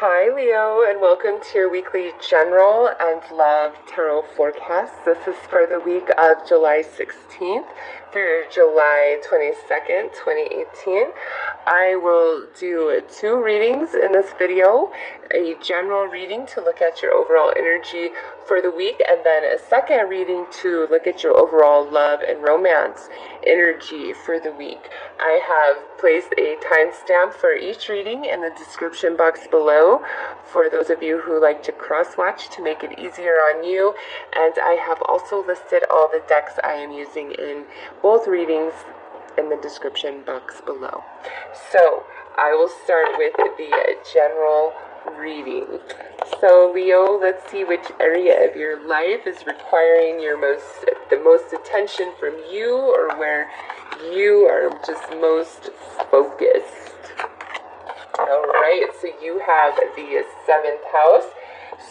Hi, Leo, and welcome to your weekly general and love tarot forecast. This is for the week of July 16th through July 22nd, 2018. I will do two readings in this video, a general reading to look at your overall energy for the week, and then a second reading to look at your overall love and romance energy for the week. I have placed a timestamp for each reading in the description box below for those of you who like to cross-watch to make it easier on you, and I have also listed all the decks I am using in both readings in the description box below. So I will start with the general reading. So Leo, let's see which area of your life is requiring the most attention from you, or where you are just most focused. Alright, so you have the 7th house.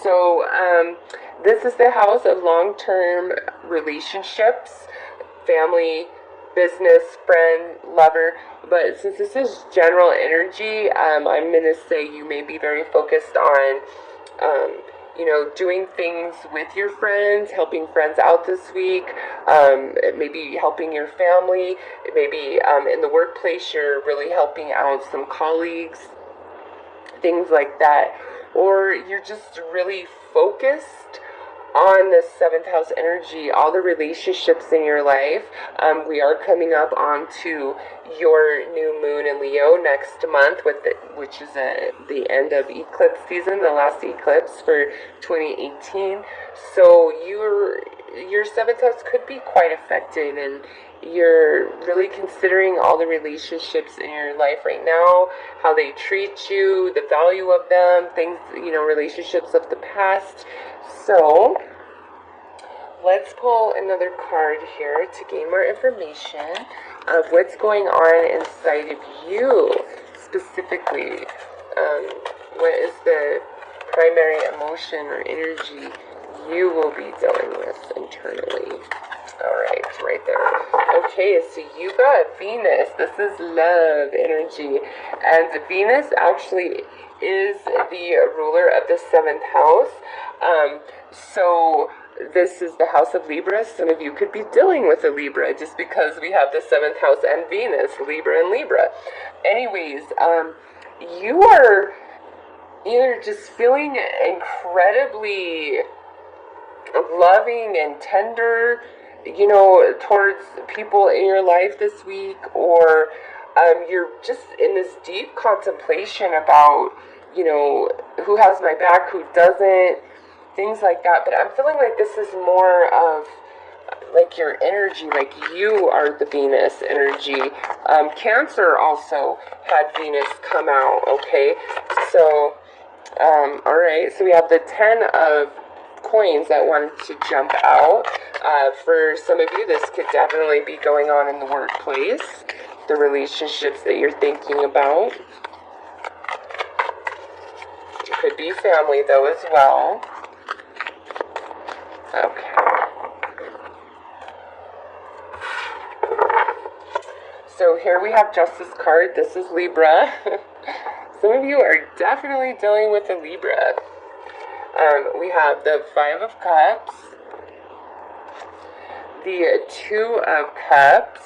So this is the house of long-term relationships, family, business, friend, lover. But since this is general energy, I'm going to say you may be very focused on doing things with your friends, helping friends out this week, maybe helping your family, maybe in the workplace you're really helping out some colleagues, things like that. Or you're just really focused on the 7th house energy, all the relationships in your life. We are coming up onto your new moon in Leo next month, which is the end of eclipse season, the last eclipse for 2018. So your 7th house could be quite affected, and you're really considering all the relationships in your life right now, how they treat you, the value of them, things, relationships of the past. So let's pull another card here to gain more information of what's going on inside of you specifically. What is the primary emotion or energy you will be dealing with internally? Alright, right there. Okay, so you got Venus. This is love energy. And Venus actually is the ruler of the 7th house. So this is the house of Libra. Some of you could be dealing with a Libra just because we have the 7th house and Venus, Libra and Libra. Anyways, you are either just feeling incredibly loving and tender, towards people in your life this week, or you're just in this deep contemplation about, who has my back, who doesn't, things like that. But I'm feeling like this is more of like your energy, like you are the Venus energy. Cancer also had Venus come out, okay? So, alright, so we have the 10 of coins that wanted to jump out. For some of you, this could definitely be going on in the workplace, the relationships that you're thinking about. It could be family, though, as well. Okay. So here we have Justice card. This is Libra. Some of you are definitely dealing with a Libra. We have the 5 of Cups, the 2 of Cups,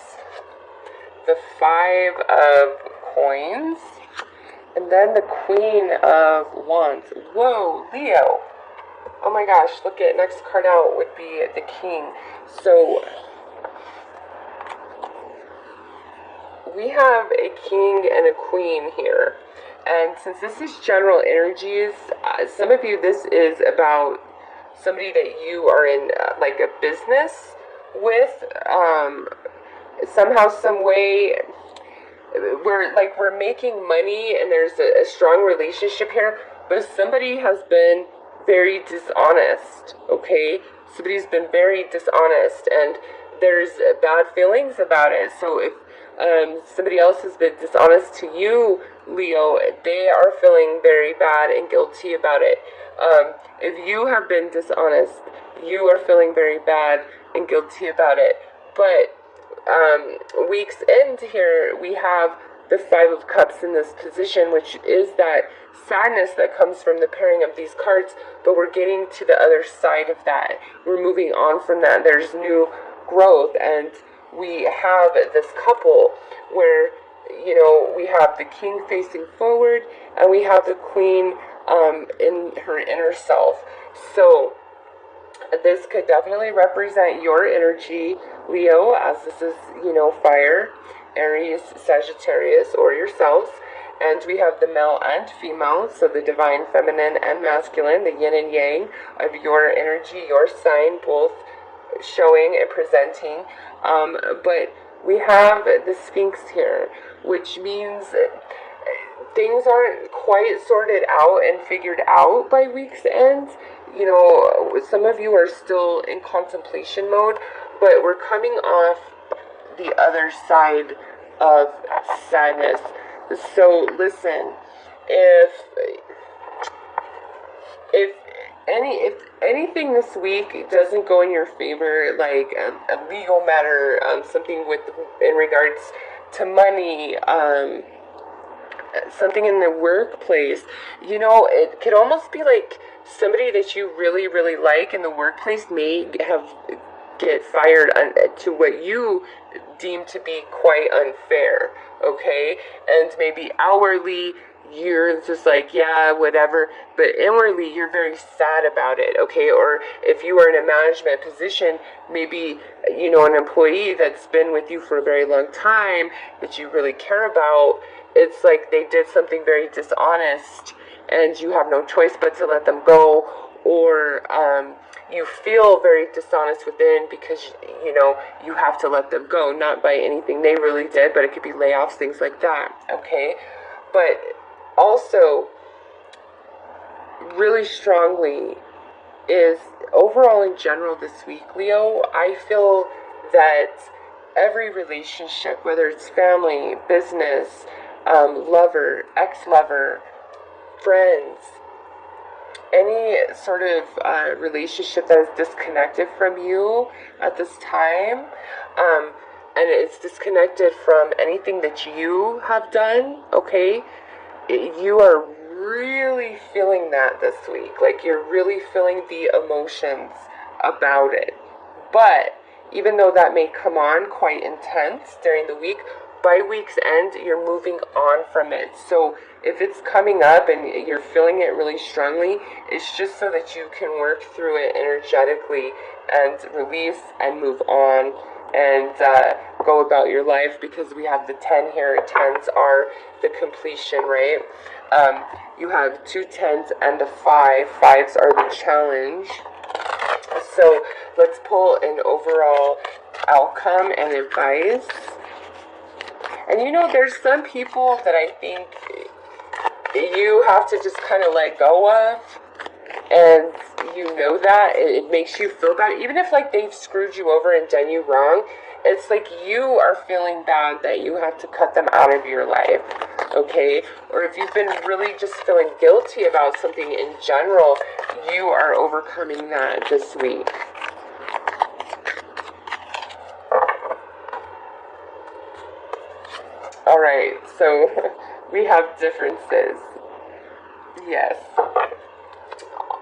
the 5 of Coins, and then the Queen of Wands. Whoa, Leo. Oh my gosh, look at next card out would be the King. So we have a King and a Queen here. And since this is general energies, some of you, this is about somebody that you are in like a business with, somehow, some way. We're making money and there's a strong relationship here, but somebody has been very dishonest, okay? Somebody's been very dishonest, and there's bad feelings about it. So if somebody else has been dishonest to you, Leo, they are feeling very bad and guilty about it. If you have been dishonest, you are feeling very bad and guilty about it. But weeks into here, we have the Five of Cups in this position, which is that sadness that comes from the pairing of these cards, but we're getting to the other side of that. We're moving on from that. There's new growth, and we have this couple where, we have the king facing forward, and we have the queen in her inner self. So this could definitely represent your energy, Leo, as this is, fire, Aries, Sagittarius, or yourselves. And we have the male and female, so the divine feminine and masculine, the yin and yang of your energy, your sign, both showing and presenting. But we have the Sphinx here, which means things aren't quite sorted out and figured out by week's end. Some of you are still in contemplation mode, but we're coming off the other side of sadness. So listen, if anything this week doesn't go in your favor, like a legal matter, something in regards to money, something in the workplace, it could almost be like somebody that you really, really like in the workplace may get fired to what you deem to be quite unfair, okay? And maybe outwardly you're just like, yeah, whatever, but inwardly you're very sad about it, okay? Or if you are in a management position, maybe, an employee that's been with you for a very long time that you really care about, it's like they did something very dishonest and you have no choice but to let them go, or you feel very dishonest within because, you have to let them go, not by anything they really did, but it could be layoffs, things like that, okay? But also, really strongly is overall in general this week, Leo, I feel that every relationship, whether it's family, business, lover, ex-lover, friends, any sort of relationship that is disconnected from you at this time, and it's disconnected from anything that you have done, okay, you are really feeling that this week. Like, you're really feeling the emotions about it. But even though that may come on quite intense during the week, by week's end, you're moving on from it. So if it's coming up and you're feeling it really strongly, it's just so that you can work through it energetically and release and move on and go about your life, because we have the 10 here. 10s are the completion, right? You have 2 10s and a 5. 5s are the challenge. So let's pull an overall outcome and advice. And there's some people that I think you have to just kind of let go of, and that it makes you feel bad, even if like they've screwed you over and done you wrong. It's like you are feeling bad that you have to cut them out of your life, okay? Or if you've been really just feeling guilty about something in general, you are overcoming that this week. Alright, so we have differences. Yes.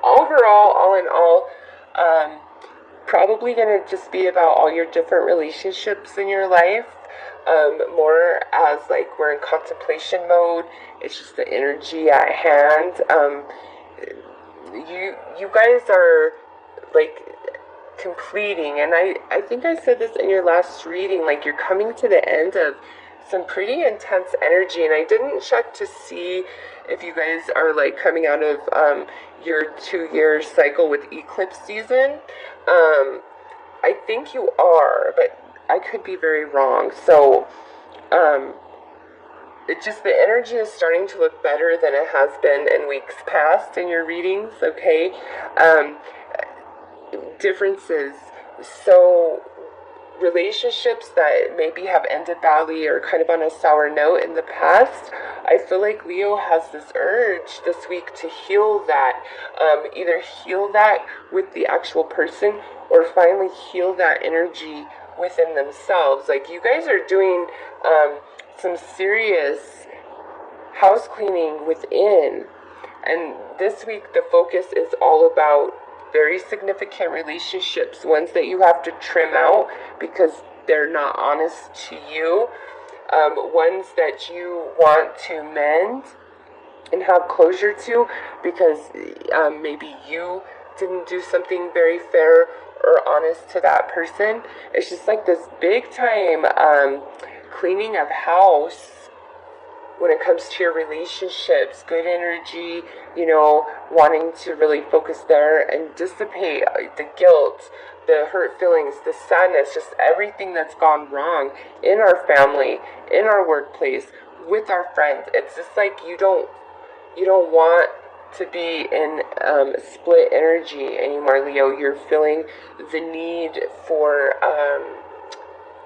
Overall, all in all, probably going to just be about all your different relationships in your life. More as like we're in contemplation mode. It's just the energy at hand. You guys are like completing, and I think I said this in your last reading, like you're coming to the end of some pretty intense energy, and I didn't check to see if you guys are like coming out of your 2-year cycle with eclipse season. I think you are, but I could be very wrong. So it just, the energy is starting to look better than it has been in weeks past in your readings, okay? Differences. So relationships that maybe have ended badly or kind of on a sour note in the past, I feel like Leo has this urge this week to heal that. Either heal that with the actual person or finally heal that energy within themselves. Like, you guys are doing some serious house cleaning within. And this week, the focus is all about very significant relationships, ones that you have to trim out because they're not honest to you, ones that you want to mend and have closure to because maybe you didn't do something very fair or honest to that person. It's just like this big time cleaning of house when it comes to your relationships, good energy, wanting to really focus there and dissipate the guilt, the hurt feelings, the sadness, just everything that's gone wrong in our family, in our workplace, with our friends. It's just like you don't want to be in split energy anymore, Leo. You're feeling the need for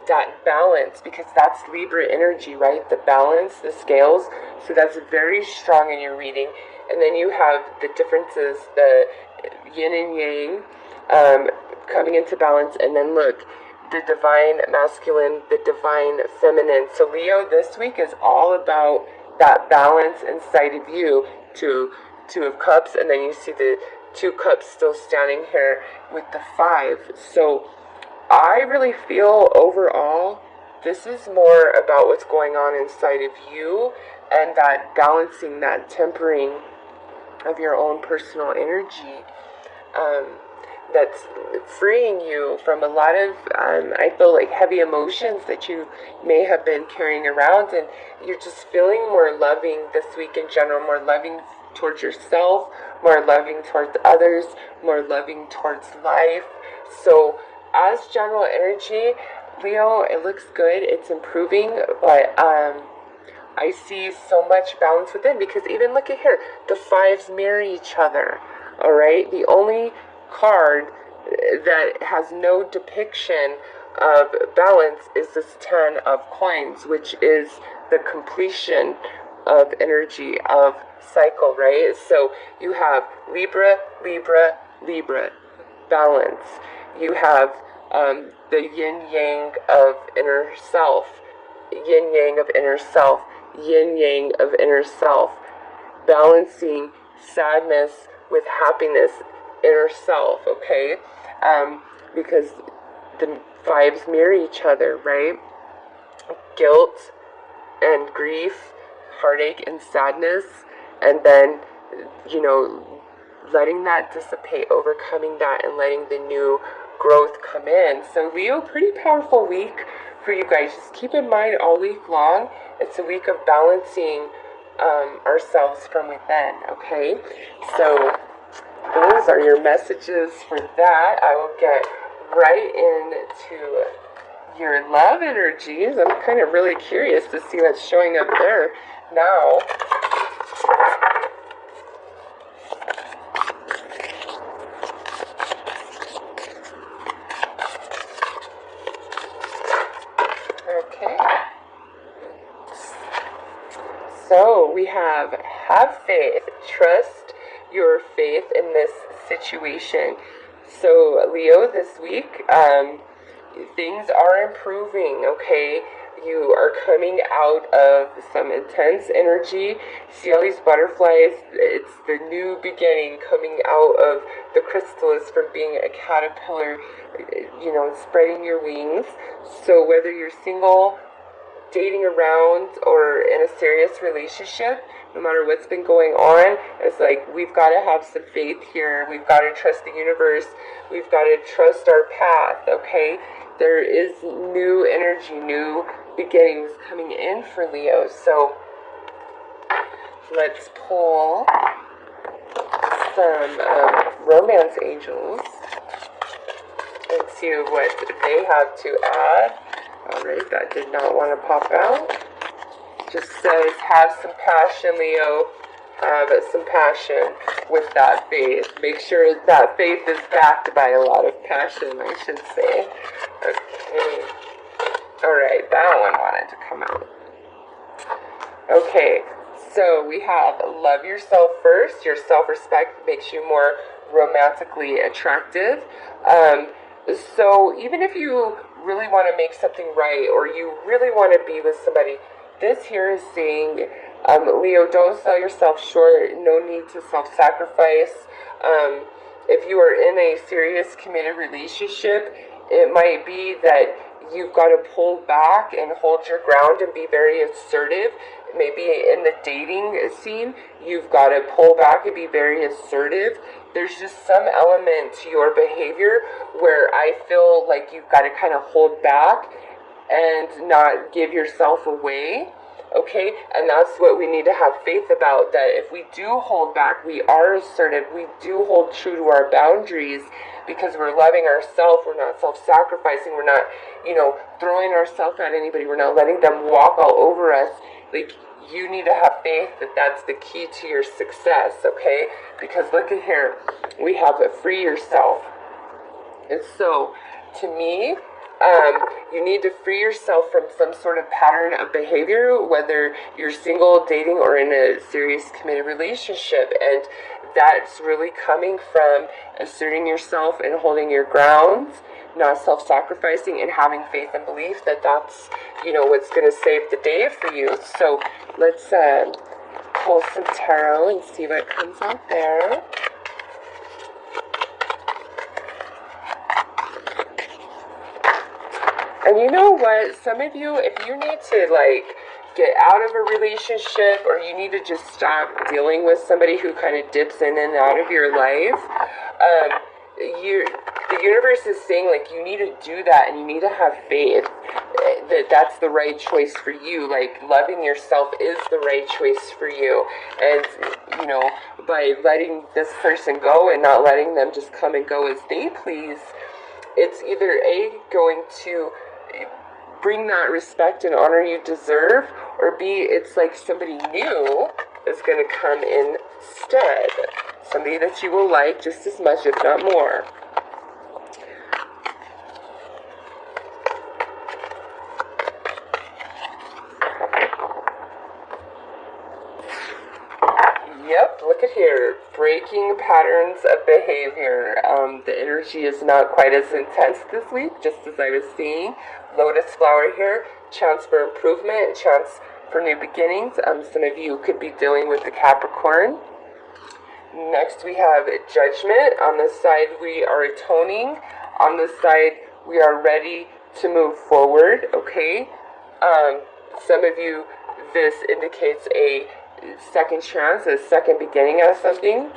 that balance, because that's Libra energy, right? The balance, the scales. So that's very strong in your reading. And then you have the differences, the yin and yang coming into balance. And then look, the divine masculine, the divine feminine. So Leo, this week is all about that balance inside of you. Two of cups, and then you see the 2 cups still standing here with the 5. So I really feel overall this is more about what's going on inside of you and that balancing, that tempering of your own personal energy, that's freeing you from a lot of, I feel like, heavy emotions that you may have been carrying around, and you're just feeling more loving this week in general, more loving towards yourself, more loving towards others, more loving towards life. So as general energy, Leo, it looks good, it's improving, but I see so much balance within, because even look at here, the 5s mirror each other, all right? The only card that has no depiction of balance is this 10 of coins, which is the completion of energy of cycle, right? So you have Libra, Libra, Libra, balance. You have the yin yang of inner self, yin yang of inner self, yin yang of inner self, balancing sadness with happiness, inner self, okay? Because the 5s mirror each other, right? Guilt and grief, heartache and sadness, and then, letting that dissipate, overcoming that, and letting the new growth come in. So Leo, pretty powerful week for you guys. Just keep in mind all week long, it's a week of balancing ourselves from within, okay? So those are your messages for that. I will get right into your love energies. I'm kind of really curious to see what's showing up there now. Okay. So we have faith, trust your faith in this situation. So Leo, this week, things are improving, okay? You are coming out of some intense energy. See all these butterflies? It's the new beginning, coming out of the chrysalis from being a caterpillar, spreading your wings. So whether you're single, dating around, or in a serious relationship, no matter what's been going on, it's like we've got to have some faith here. We've got to trust the universe. We've got to trust our path, okay? There is new energy, new beginnings coming in for Leo. So let's pull some romance angels and see what they have to add. Alright, that did not want to pop out. Just says, have some passion, Leo. Have some passion with that faith. Make sure that faith is backed by a lot of passion, I should say. Okay. Alright, that one wanted to come out. Okay, so we have love yourself first. Your self-respect makes you more romantically attractive. So even if you really want to make something right, or you really want to be with somebody, this here is saying, Leo, don't sell yourself short. No need to self-sacrifice. If you are in a serious committed relationship, it might be that you've got to pull back and hold your ground and be very assertive. Maybe in the dating scene, you've got to pull back and be very assertive. There's just some element to your behavior where I feel like you've got to kind of hold back and not give yourself away. Okay, and that's what we need to have faith about, that if we do hold back, we are assertive, we do hold true to our boundaries because we're loving ourselves, we're not self-sacrificing, we're not, throwing ourselves at anybody, we're not letting them walk all over us. Like, you need to have faith that that's the key to your success, okay? Because look at here, we have free yourself. And so, to me, you need to free yourself from some sort of pattern of behavior, whether you're single, dating, or in a serious committed relationship. And that's really coming from asserting yourself and holding your ground, not self-sacrificing, and having faith and belief that that's, what's going to save the day for you. So let's pull some tarot and see what comes out there. And you know what? Some of you, if you need to, get out of a relationship, or you need to just stop dealing with somebody who kind of dips in and out of your life, the universe is saying, you need to do that, and you need to have faith that that's the right choice for you. Loving yourself is the right choice for you. And, by letting this person go and not letting them just come and go as they please, it's either going to bring that respect and honor you deserve, or B, it's like somebody new is going to come instead. Somebody that you will like just as much, if not more. Yep, look at here. Breaking patterns of behavior. The energy is not quite as intense this week, just as I was seeing. Lotus flower here. Chance for improvement, chance for new beginnings. Some of you could be dealing with the Capricorn. Next we have Judgment. On this side we are atoning. On this side we are ready to move forward, okay? Some of you, this indicates a second chance, a second beginning of something.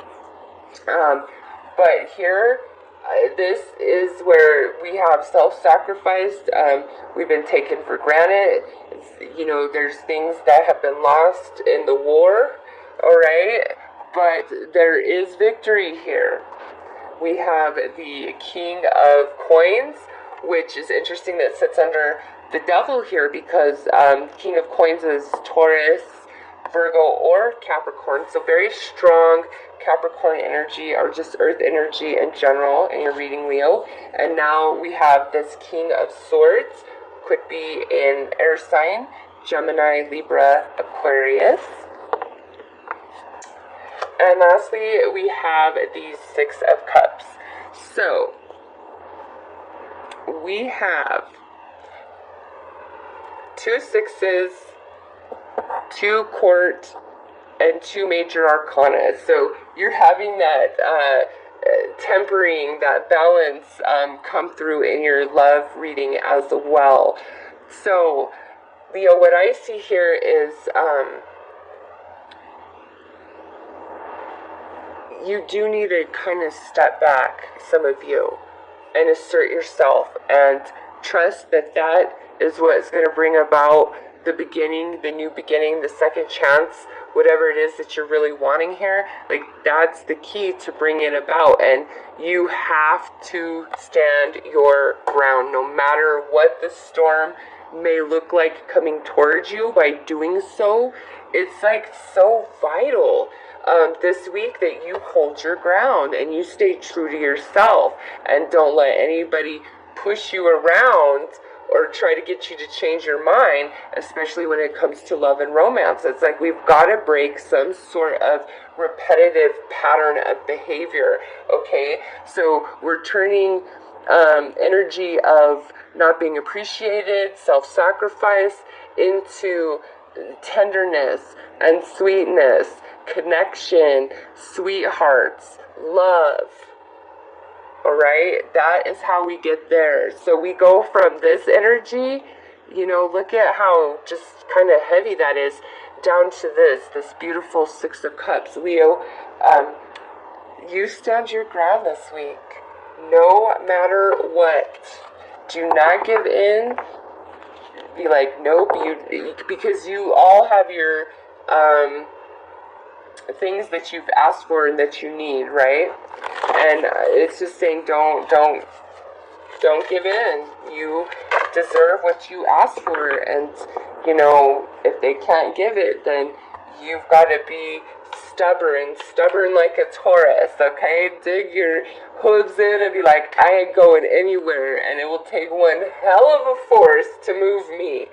But here, this is where we have self-sacrificed. We've been taken for granted. There's things that have been lost in the war, all right? But there is victory here. We have the King of Coins, which is interesting that sits under the Devil here, because King of Coins is Taurus, Virgo, or Capricorn. So very strong Capricorn energy, or just earth energy in general in your reading, Leo. And now we have this King of Swords, could be in air sign, Gemini, Libra, Aquarius. And lastly, we have the Six of Cups. So we have 2 sixes, 2 court, and 2 major arcana. So you're having that tempering, that balance come through in your love reading as well. So, Leo, what I see here is you do need to kind of step back, some of you, and assert yourself and trust that that is what's going to bring about the beginning, the new beginning, the second chance, whatever it is that you're really wanting here. That's the key to bring it about. And you have to stand your ground, no matter what the storm may look like coming towards you. By doing so, it's so vital this week that you hold your ground and you stay true to yourself and don't let anybody push you around or try to get you to change your mind, especially when it comes to love and romance. It's we've got to break some sort of repetitive pattern of behavior, okay? So we're turning energy of not being appreciated, self-sacrifice, into tenderness and sweetness, connection, sweethearts, love. All right, that is how we get there. So we go from this energy, look at how just kind of heavy that is, down to this beautiful Six of Cups. Leo, you stand your ground this week, no matter what. Do not give in. Be like, nope, because you all have your things that you've asked for and that you need, right? And it's just saying, don't give in. You deserve what you ask for, and if they can't give it, then you've got to be stubborn like a Taurus, okay? Dig your hooves in and be like, I ain't going anywhere, and it will take one hell of a force to move me.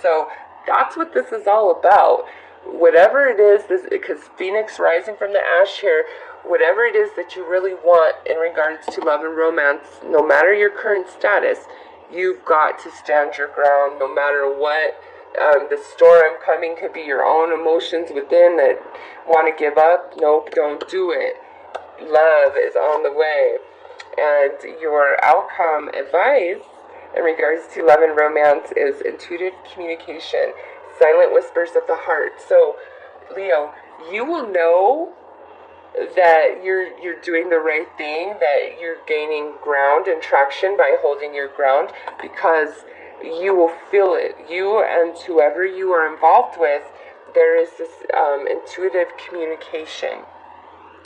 So that's what this is all about. Whatever it is, because Phoenix rising from the ash here, whatever it is that you really want in regards to love and romance, no matter your current status, you've got to stand your ground no matter what. The storm coming could be your own emotions within that want to give up. Nope, don't do it. Love is on the way. And your outcome advice in regards to love and romance is intuitive communication, silent whispers of the heart. So, Leo, you will know that you're doing the right thing, that you're gaining ground and traction by holding your ground, because you will feel it. You and whoever you are involved with, there is this intuitive communication.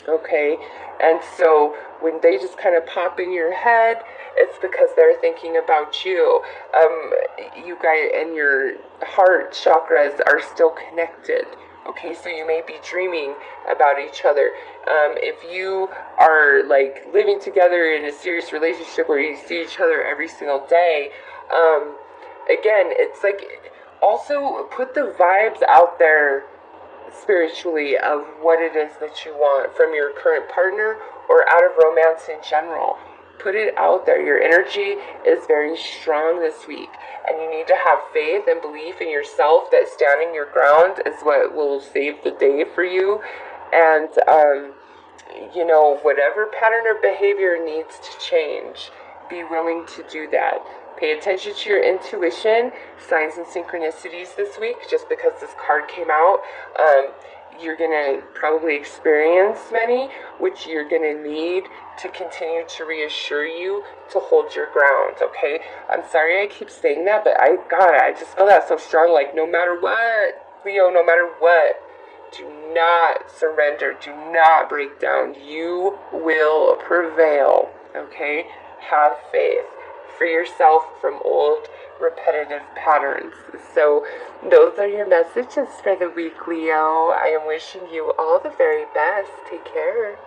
Okay, and so when they just kind of pop in your head, it's because they're thinking about you. You guys and your heart chakras are still connected. Okay, so you may be dreaming about each other. If you are like living together in a serious relationship where you see each other every single day, again, it's like, also put the vibes out there spiritually of what it is that you want from your current partner or out of romance in general. Put it out there. Your energy is very strong this week, and you need to have faith and belief in yourself that standing your ground is what will save the day for you. And whatever pattern or behavior needs to change, be willing to do that. Pay attention to your intuition, signs and synchronicities this week. Just because this card came out, you're going to probably experience many, which you're going to need to continue to reassure you to hold your ground, okay? I'm sorry I keep saying that, but I just feel that so strong. Like, no matter what, Leo, no matter what, do not surrender. Do not break down. You will prevail, okay? Have faith. Free yourself from old repetitive patterns. So those are your messages for the week, Leo. I am wishing you all the very best. Take care.